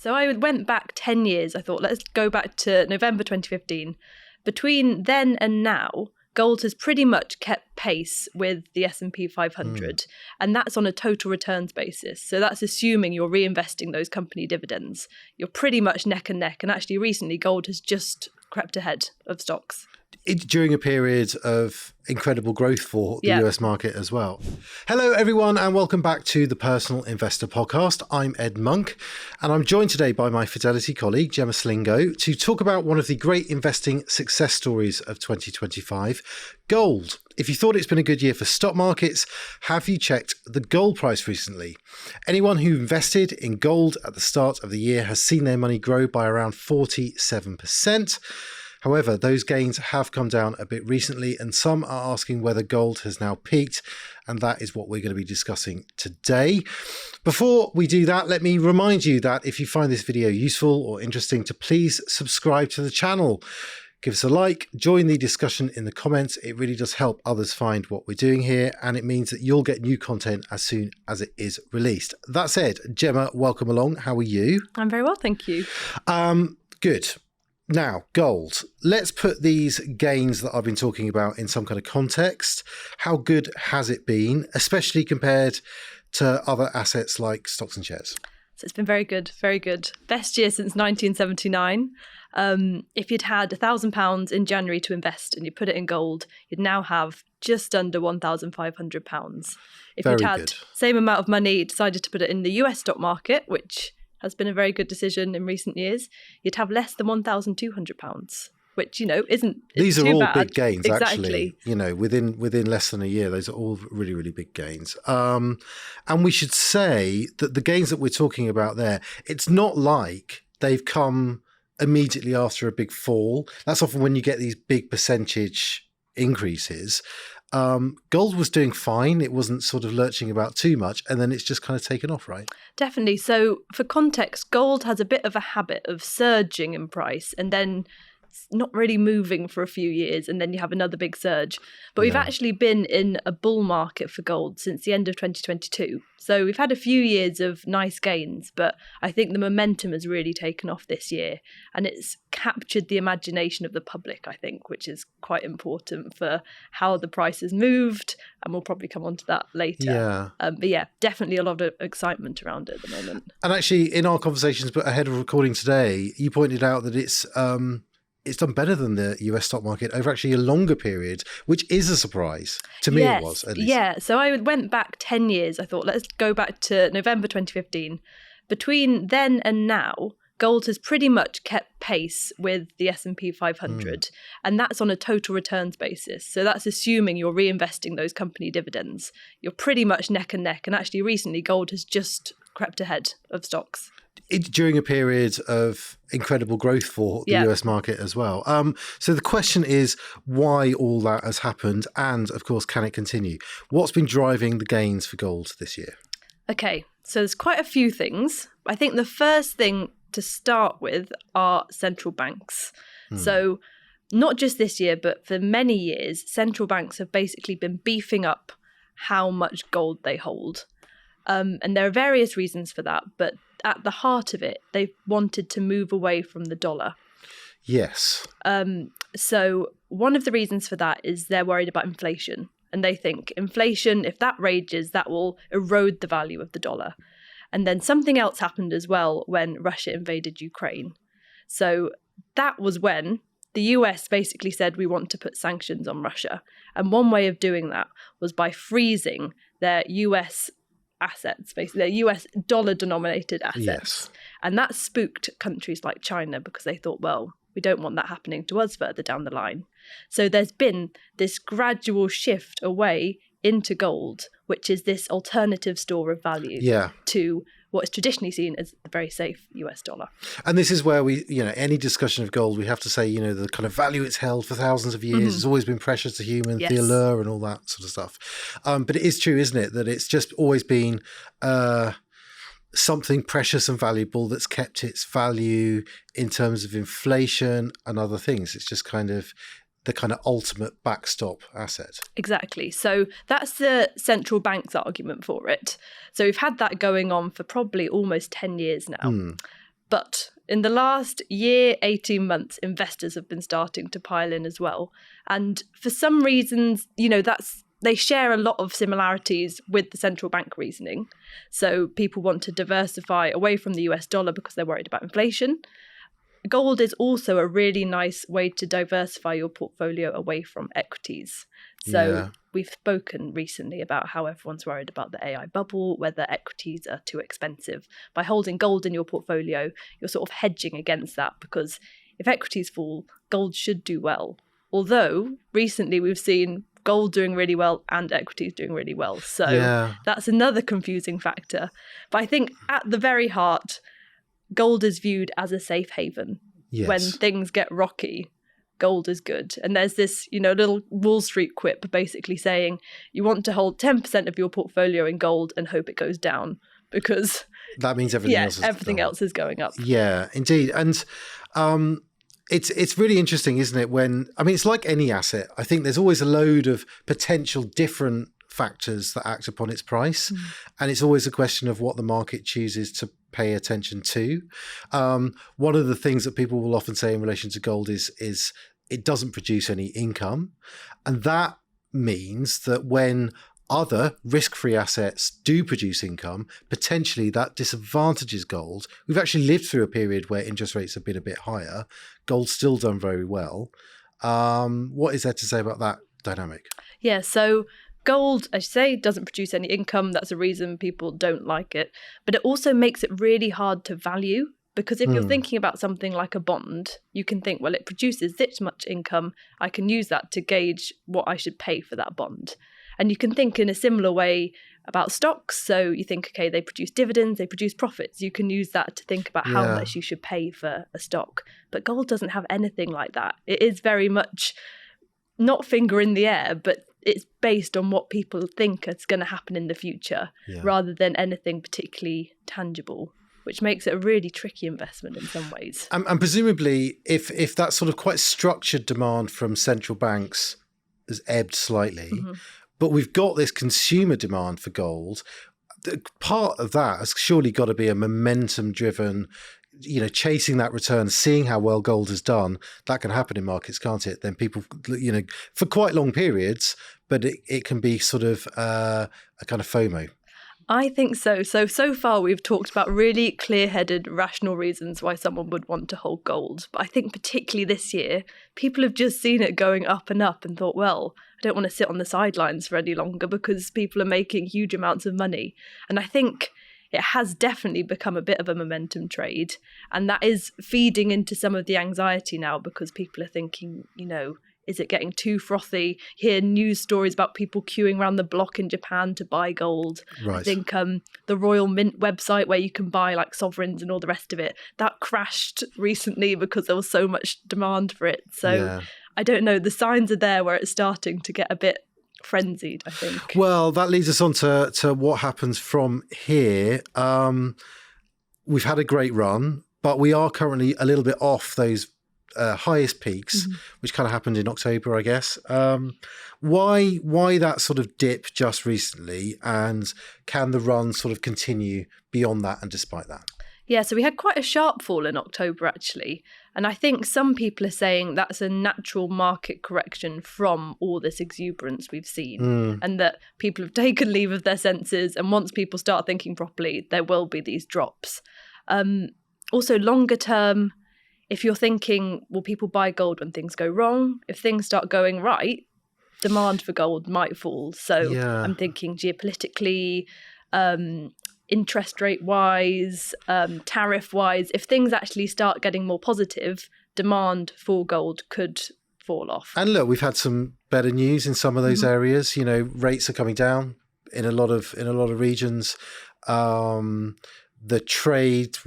So I went back 10 years. I thought, let's go back to November 2015. Between then and now, gold has pretty much kept pace with the S&P 500, and that's on a total returns basis. So that's assuming you're reinvesting those company dividends. You're pretty much neck and neck, and actually recently gold has just crept ahead of stocks. During a period of incredible growth for the US market as well. Hello, everyone, and welcome back to the Personal Investor Podcast. I'm Ed Monk, and I'm joined today by my Fidelity colleague, Jemma, to talk about one of the great investing success stories of 2025, gold. If you thought it's been a good year for stock markets, have you checked the gold price recently? Anyone who invested in gold at the start of the year has seen their money grow by around 47%. However, those gains have come down a bit recently, and some are asking whether gold has now peaked, and that is what we're going to be discussing today. Before we do that, let me remind you that if you find this video useful or interesting, to please subscribe to the channel. Give us a like, join the discussion in the comments. It really does help others find what we're doing here, and it means that you'll get new content as soon as it is released. That said, Jemma, welcome along. How are you? I'm very well, thank you. Good. Now, gold. Let's put these gains that I've been talking about in some kind of context. How good has it been, especially compared to other assets like stocks and shares? So it's been very good, very good. Best year since 1979. If you'd had £1,000 in January to invest and you put it in gold, you'd now have just under £1,500. If you'd had same amount of money, decided to put it in the US stock market, which has been a very good decision in recent years, you'd have less than £1,200, which, isn't These are too all bad. big gains, Exactly. actually. Within less than a year, those are all really, really big gains. And we should say that the gains that we're talking about there, it's not like they've come immediately after a big fall. That's often when you get these big percentage increases. Gold was doing fine. It wasn't sort of lurching about too much, and then it's just kind of taken off, right? Definitely. So for context, gold has a bit of a habit of surging in price and then not really moving for a few years, and then you have another big surge. But we've actually been in a bull market for gold since the end of 2022. So we've had a few years of nice gains, but I think the momentum has really taken off this year, and it's captured the imagination of the public, I think, which is quite important for how the price has moved, and we'll probably come on to that later. But yeah, definitely a lot of excitement around it at the moment. And actually, in our conversations but ahead of recording today, you pointed out that it's done better than the US stock market over actually a longer period, which is a surprise. To me, it was, at least. Yeah, so I went back 10 years. I thought, let's go back to November 2015. Between then and now, gold has pretty much kept pace with the S&P 500, and that's on a total returns basis. So that's assuming you're reinvesting those company dividends. You're pretty much neck and neck, and actually recently gold has just crept ahead of stocks. During a period of incredible growth for the US market as well. So the question is why all that has happened, and of course, can it continue? What's been driving the gains for gold this year? Okay, so there's quite a few things. I think the first thing to start with are central banks. So not just this year, but for many years, central banks have basically been beefing up how much gold they hold. And there are various reasons for that, but at the heart of it, they've wanted to move away from the dollar. Yes. So one of the reasons for that is they're worried about inflation. And they think inflation, if that rages, that will erode the value of the dollar. And then something else happened as well when Russia invaded Ukraine. So that was when the US basically said, we want to put sanctions on Russia. And one way of doing that was by freezing their US assets, basically their US dollar-denominated assets. Yes. And that spooked countries like China because they thought, well, we don't want that happening to us further down the line. So there's been this gradual shift away into gold, which is this alternative store of value to what is traditionally seen as the very safe US dollar. And this is where we, any discussion of gold, we have to say, the kind of value it's held for thousands of years. It's always been precious to humans, the allure and all that sort of stuff. But it is true, isn't it, that it's just always been something precious and valuable that's kept its value in terms of inflation and other things. It's just kind of the kind of ultimate backstop asset. Exactly. So that's the central bank's argument for it. So we've had that going on for probably almost 10 years now. But in the last year, 18 months, investors have been starting to pile in as well. And for some reasons, they share a lot of similarities with the central bank reasoning. So people want to diversify away from the US dollar because they're worried about inflation. Gold is also a really nice way to diversify your portfolio away from equities. So we've spoken recently about how everyone's worried about the AI bubble, whether equities are too expensive. By holding gold in your portfolio, you're sort of hedging against that, because if equities fall, gold should do well. Although recently we've seen gold doing really well and equities doing really well. So that's another confusing factor. But I think at the very heart, gold is viewed as a safe haven. Yes. When things get rocky, gold is good. And there's this, little Wall Street quip basically saying you want to hold 10% of your portfolio in gold and hope it goes down, because that means everything else is going up. Yeah, indeed. And it's really interesting, isn't it? It's like any asset. I think there's always a load of potential different factors that act upon its price. And it's always a question of what the market chooses to pay attention to. One of the things that people will often say in relation to gold is it doesn't produce any income. And that means that when other risk-free assets do produce income, potentially that disadvantages gold. We've actually lived through a period where interest rates have been a bit higher. Gold's still done very well. What is there to say about that dynamic? Yeah, so gold, as you say, doesn't produce any income. That's a reason people don't like it. But it also makes it really hard to value, because if you're thinking about something like a bond, you can think, well, it produces this much income. I can use that to gauge what I should pay for that bond. And you can think in a similar way about stocks. So you think, okay, they produce dividends, they produce profits. You can use that to think about how much you should pay for a stock. But gold doesn't have anything like that. It is very much not finger in the air, but it's based on what people think is going to happen in the future, rather than anything particularly tangible, which makes it a really tricky investment in some ways. And presumably, if that sort of quite structured demand from central banks has ebbed slightly, but we've got this consumer demand for gold, part of that has surely got to be a momentum-driven, chasing that return, seeing how well gold has done. That can happen in markets, can't it? Then people, for quite long periods, but it can be sort of a kind of FOMO. I think so. So far we've talked about really clear-headed, rational reasons why someone would want to hold gold. But I think particularly this year, people have just seen it going up and up and thought, well, I don't want to sit on the sidelines for any longer because people are making huge amounts of money. And I think it has definitely become a bit of a momentum trade. And that is feeding into some of the anxiety now, because people are thinking, is it getting too frothy? Hear news stories about people queuing around the block in Japan to buy gold. Right. I think the Royal Mint website where you can buy like sovereigns and all the rest of it, that crashed recently because there was so much demand for it. So I don't know, the signs are there where it's starting to get a bit frenzied, I think. Well, that leads us on to what happens from here. We've had a great run, but we are currently a little bit off those highest peaks, which kind of happened in October, I guess. Why that sort of dip just recently, and can the run sort of continue beyond that and despite that? Yeah, so we had quite a sharp fall in October, actually. And I think some people are saying that's a natural market correction from all this exuberance we've seen, and that people have taken leave of their senses. And once people start thinking properly, there will be these drops. Also, longer term, if you're thinking, will people buy gold when things go wrong? If things start going right, demand for gold might fall. So I'm thinking geopolitically, interest rate wise, tariff wise, if things actually start getting more positive, demand for gold could fall off. And look, we've had some better news in some of those areas. Rates are coming down in a lot of regions. The trade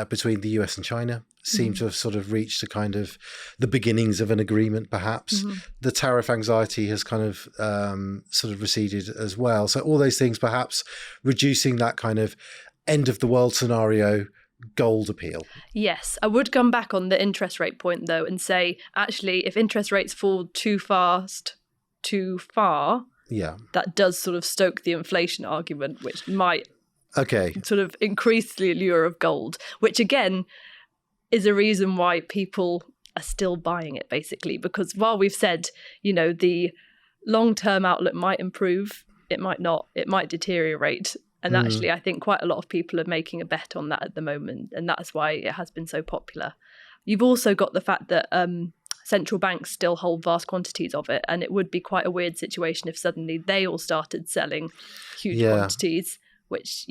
between the US and China seem to have sort of reached a kind of the beginnings of an agreement, perhaps. The tariff anxiety has kind of sort of receded as well. So all those things perhaps reducing that kind of end of the world scenario gold appeal. Yes, I would come back on the interest rate point though and say, actually, if interest rates fall too fast, too far, that does sort of stoke the inflation argument, which might sort of increased the allure of gold, which again is a reason why people are still buying it, basically, because while we've said, the long-term outlook might improve, it might not, it might deteriorate. And actually, I think quite a lot of people are making a bet on that at the moment. And that's why it has been so popular. You've also got the fact that central banks still hold vast quantities of it. And it would be quite a weird situation if suddenly they all started selling huge quantities, which,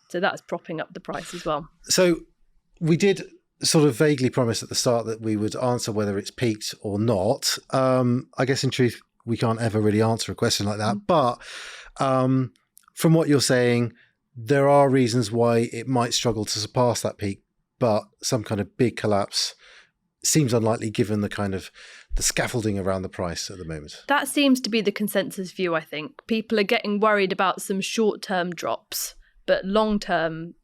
so that's propping up the price as well. So we did sort of vaguely promise at the start that we would answer whether it's peaked or not. I guess in truth, we can't ever really answer a question like that. But from what you're saying, there are reasons why it might struggle to surpass that peak, but some kind of big collapse seems unlikely given the kind of the scaffolding around the price at the moment. That seems to be the consensus view, I think. People are getting worried about some short-term drops, but long-term,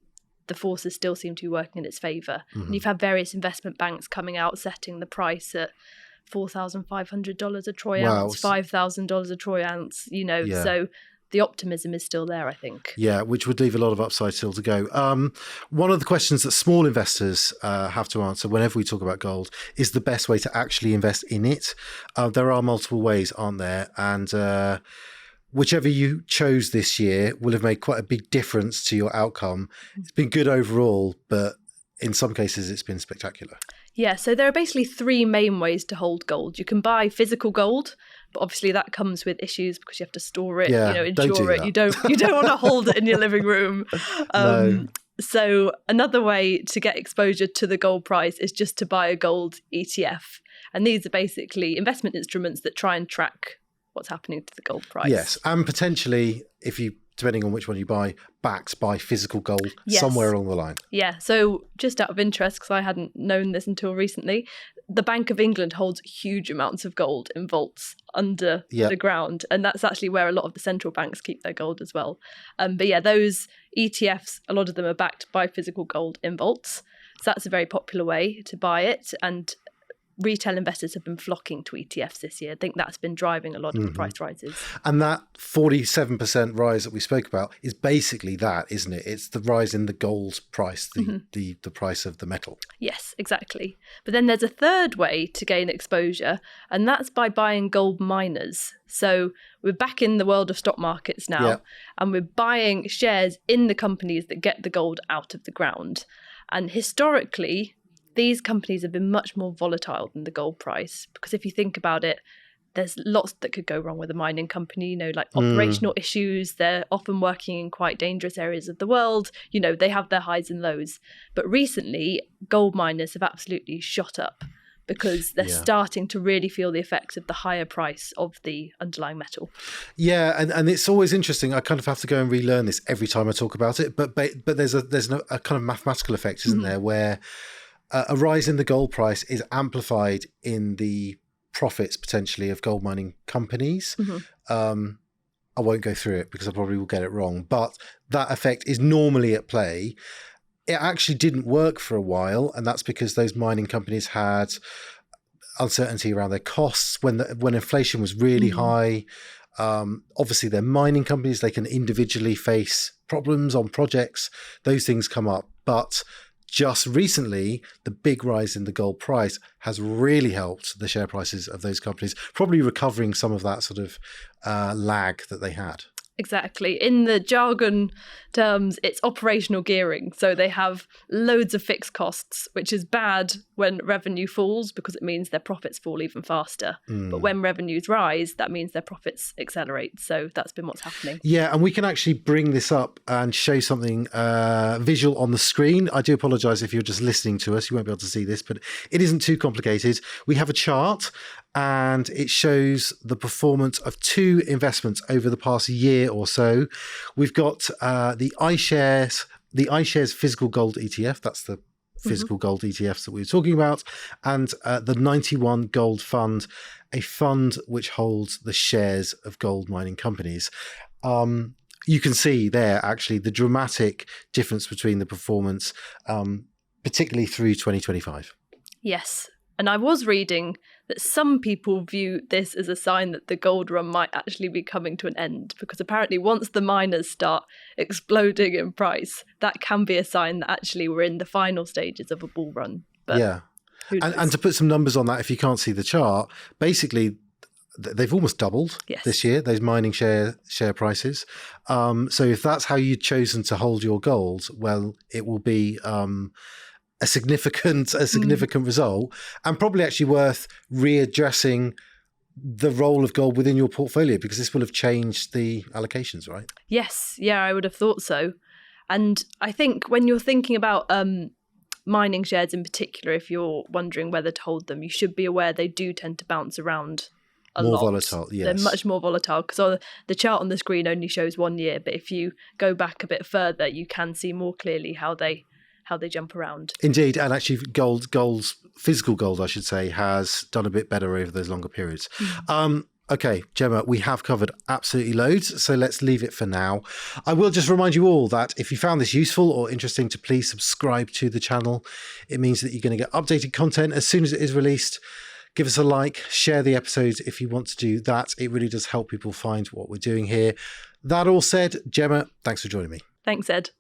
the forces still seem to be working in its favour. And you've had various investment banks coming out setting the price at $4,500 a troy ounce, $5,000 a troy ounce, so the optimism is still there, I think. Yeah, which would leave a lot of upside still to go. One of the questions that small investors have to answer whenever we talk about gold is the best way to actually invest in it. There are multiple ways, aren't there? And whichever you chose this year will have made quite a big difference to your outcome. It's been good overall, but in some cases it's been spectacular. Yeah, so there are basically three main ways to hold gold. You can buy physical gold, but obviously that comes with issues because you have to store it, insure it. You don't want to hold it in your living room. No. So another way to get exposure to the gold price is just to buy a gold ETF. And these are basically investment instruments that try and track what's happening to the gold price. Yes, and potentially, depending on which one you buy, backed by physical gold somewhere along the line. Yeah, so just out of interest, because I hadn't known this until recently, the Bank of England holds huge amounts of gold in vaults under the ground, and that's actually where a lot of the central banks keep their gold as well. But yeah, those ETFs, a lot of them are backed by physical gold in vaults, so that's a very popular way to buy it, and retail investors have been flocking to ETFs this year. I think that's been driving a lot of the price rises. And that 47% rise that we spoke about is basically that, isn't it? It's the rise in the gold price, the price of the metal. Yes, exactly. But then there's a third way to gain exposure, and that's by buying gold miners. So we're back in the world of stock markets now, and we're buying shares in the companies that get the gold out of the ground. And historically, these companies have been much more volatile than the gold price, because if you think about it, there's lots that could go wrong with a mining company, like operational issues. They're often working in quite dangerous areas of the world. They have their highs and lows. But recently, gold miners have absolutely shot up because they're starting to really feel the effects of the higher price of the underlying metal. Yeah, and it's always interesting. I kind of have to go and relearn this every time I talk about it. But there's a kind of mathematical effect, isn't there, where a rise in the gold price is amplified in the profits potentially of gold mining companies. I won't go through it because I probably will get it wrong, but that effect is normally at play. It actually didn't work for a while, and that's because those mining companies had uncertainty around their costs when inflation was really high. Obviously, they're mining companies. They can individually face problems on projects. Those things come up, but just recently, the big rise in the gold price has really helped the share prices of those companies, probably recovering some of that sort of lag that they had. Exactly. In the jargon terms, it's operational gearing. So they have loads of fixed costs, which is bad when revenue falls because it means their profits fall even faster. But when revenues rise, that means their profits accelerate. So that's been what's happening. Yeah, and we can actually bring this up and show something visual on the screen. I do apologise if you're just listening to us. You won't be able to see this, but it isn't too complicated. We have a chart, and it shows the performance of two investments over the past year or so. We've got the iShares physical gold ETF. That's the physical gold ETFs that we were talking about, and the 91 Gold Fund, a fund which holds the shares of gold mining companies. You can see there actually the dramatic difference between the performance, particularly through 2025. Yes. And I was reading that some people view this as a sign that the gold run might actually be coming to an end, because apparently once the miners start exploding in price, that can be a sign that actually we're in the final stages of a bull run. But yeah. And to put some numbers on that, if you can't see the chart, basically they've almost doubled this year, those mining share prices. So if that's how you've chosen to hold your gold, well, it will be a significant result, and probably actually worth readdressing the role of gold within your portfolio, because this will have changed the allocations, right? Yes, yeah, I would have thought so. And I think when you're thinking about mining shares in particular, if you're wondering whether to hold them, you should be aware they do tend to bounce around a lot. More volatile, yes. They're much more volatile, because the chart on the screen only shows 1 year, but if you go back a bit further, you can see more clearly how they jump around. Indeed, and actually gold's physical gold, I should say, has done a bit better over those longer periods. Okay, Jemma, we have covered absolutely loads, so let's leave it for now. I will just remind you all that if you found this useful or interesting, to please subscribe to the channel. It means that you're going to get updated content as soon as it is released. Give us a like, share the episodes if you want to do that. It really does help people find what we're doing here. That all said, Jemma, thanks for joining me. Thanks, Ed.